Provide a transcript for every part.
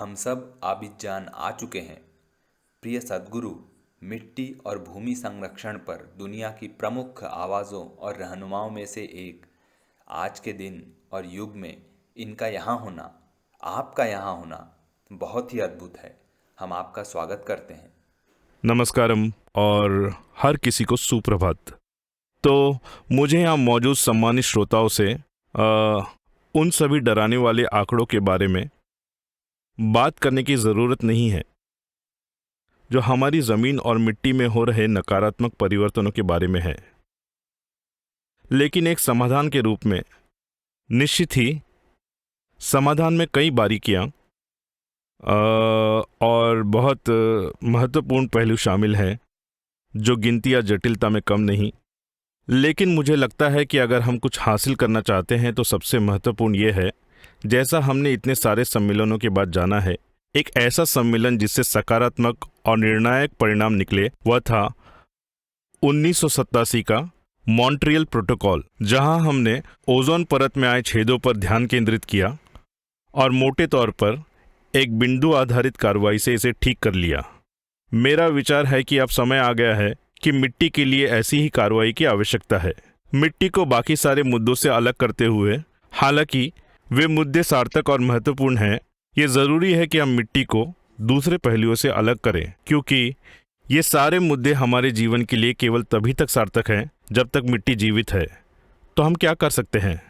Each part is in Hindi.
हम सब आबिद जान आ चुके हैं। प्रिय सद्गुरु, मिट्टी और भूमि संरक्षण पर दुनिया की प्रमुख आवाज़ों और रहनुमाओं में से एक, आज के दिन और युग में इनका यहाँ होना, आपका यहाँ होना बहुत ही अद्भुत है। हम आपका स्वागत करते हैं। नमस्कारम और हर किसी को सुप्रभात। तो मुझे यहाँ मौजूद सम्मानित श्रोताओं से उन सभी डराने वाले आंकड़ों के बारे में बात करने की ज़रूरत नहीं है जो हमारी ज़मीन और मिट्टी में हो रहे नकारात्मक परिवर्तनों के बारे में है, लेकिन एक समाधान के रूप में निश्चित ही समाधान में कई बारीकियां और बहुत महत्वपूर्ण पहलू शामिल हैं जो गिनती या जटिलता में कम नहीं। लेकिन मुझे लगता है कि अगर हम कुछ हासिल करना चाहते हैं तो सबसे महत्वपूर्ण ये है, जैसा हमने इतने सारे सम्मेलनों के बाद जाना है, एक ऐसा सम्मेलन जिससे सकारात्मक और निर्णायक परिणाम निकले, वह था 1987 का मॉन्ट्रियल प्रोटोकॉल, जहां हमने ओजोन परत में आए छेदों पर ध्यान केंद्रित किया और मोटे तौर पर एक बिंदु आधारित कार्रवाई से इसे ठीक कर लिया। मेरा विचार है कि अब समय आ गया है कि मिट्टी के लिए ऐसी ही कार्रवाई की आवश्यकता है। मिट्टी को बाकी सारे मुद्दों से अलग करते हुए, हालांकि वे मुद्दे सार्थक और महत्वपूर्ण हैं, ये ज़रूरी है कि हम मिट्टी को दूसरे पहलुओं से अलग करें, क्योंकि ये सारे मुद्दे हमारे जीवन के लिए केवल तभी तक सार्थक हैं जब तक मिट्टी जीवित है। तो हम क्या कर सकते हैं?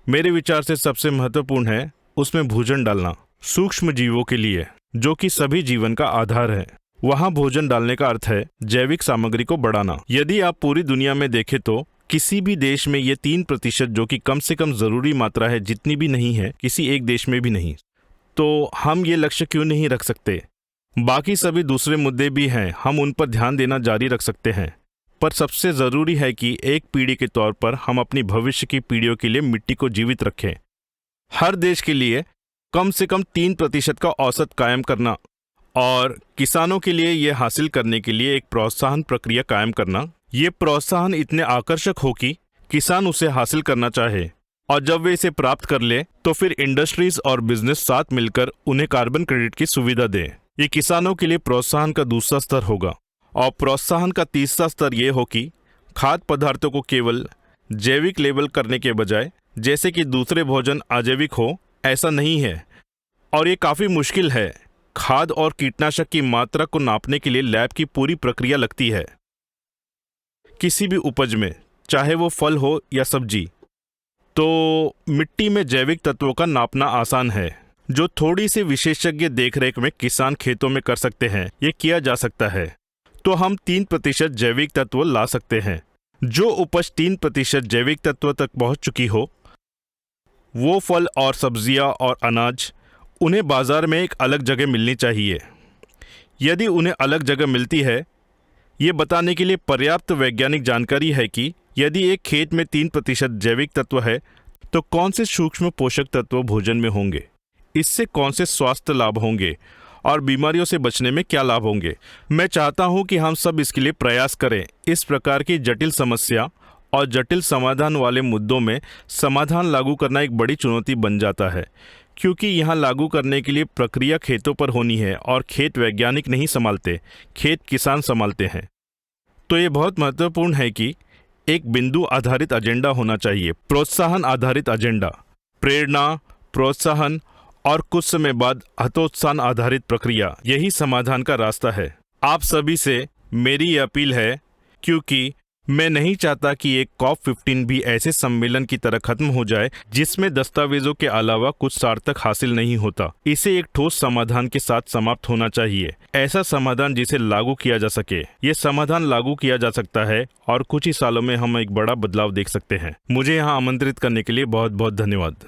मेरे विचार से सबसे महत्वपूर्ण है उसमें भोजन डालना, सूक्ष्म जीवों के लिए, जो कि सभी जीवन का आधार है। वहां भोजन डालने का अर्थ है जैविक सामग्री को बढ़ाना। यदि आप पूरी दुनिया में देखें तो किसी भी देश में ये 3%, जो कि कम से कम जरूरी मात्रा है, जितनी भी नहीं है, किसी एक देश में भी नहीं। तो हम ये लक्ष्य क्यों नहीं रख सकते? बाकी सभी दूसरे मुद्दे भी हैं, हम उन पर ध्यान देना जारी रख सकते हैं, पर सबसे जरूरी है कि एक पीढ़ी के तौर पर हम अपनी भविष्य की पीढ़ियों के लिए मिट्टी को जीवित रखें। हर देश के लिए कम से कम 3% का औसत कायम करना और किसानों के लिए यह हासिल करने के लिए एक प्रोत्साहन प्रक्रिया कायम करना। ये प्रोत्साहन इतने आकर्षक हो कि किसान उसे हासिल करना चाहे, और जब वे इसे प्राप्त कर ले तो फिर इंडस्ट्रीज और बिजनेस साथ मिलकर उन्हें कार्बन क्रेडिट की सुविधा दें। ये किसानों के लिए प्रोत्साहन का दूसरा स्तर होगा। और प्रोत्साहन का तीसरा स्तर यह हो कि खाद्य पदार्थों को केवल जैविक लेबल करने के बजाय, जैसे कि दूसरे भोजन अजैविक हो, ऐसा नहीं है। और ये काफ़ी मुश्किल है। खाद और कीटनाशक की मात्रा को नापने के लिए लैब की पूरी प्रक्रिया लगती है। किसी भी उपज में, चाहे वो फल हो या सब्जी, तो मिट्टी में जैविक तत्वों का नापना आसान है, जो थोड़ी सी विशेषज्ञ देखरेख में किसान खेतों में कर सकते हैं। ये किया जा सकता है। तो हम 3% जैविक तत्व ला सकते हैं। जो उपज 3% जैविक तत्व तक पहुंच चुकी हो, वो फल और सब्जियां और अनाज, उन्हें बाजार में एक अलग जगह मिलनी चाहिए। यदि उन्हें अलग जगह मिलती है, ये बताने के लिए पर्याप्त वैज्ञानिक जानकारी है कि यदि एक खेत में 3% जैविक तत्व है तो कौन से सूक्ष्म पोषक तत्व भोजन में होंगे, इससे कौन से स्वास्थ्य लाभ होंगे और बीमारियों से बचने में क्या लाभ होंगे। मैं चाहता हूं कि हम सब इसके लिए प्रयास करें। इस प्रकार की जटिल समस्या और जटिल समाधान वाले मुद्दों में समाधान लागू करना एक बड़ी चुनौती बन जाता है, क्योंकि यहाँ लागू करने के लिए प्रक्रिया खेतों पर होनी है और खेत वैज्ञानिक नहीं संभालते, खेत किसान संभालते हैं। तो ये बहुत महत्वपूर्ण है कि एक बिंदु आधारित एजेंडा होना चाहिए, प्रोत्साहन आधारित एजेंडा, प्रेरणा, प्रोत्साहन और कुछ समय बाद हतोत्साहन आधारित प्रक्रिया। यही समाधान का रास्ता है। आप सभी से मेरी ये अपील है, क्योंकि मैं नहीं चाहता कि एक COP15 भी ऐसे सम्मेलन की तरह खत्म हो जाए जिसमें दस्तावेजों के अलावा कुछ सार्थक हासिल नहीं होता। इसे एक ठोस समाधान के साथ समाप्त होना चाहिए, ऐसा समाधान जिसे लागू किया जा सके। ये समाधान लागू किया जा सकता है और कुछ ही सालों में हम एक बड़ा बदलाव देख सकते हैं। मुझे यहाँ आमंत्रित करने के लिए बहुत बहुत धन्यवाद।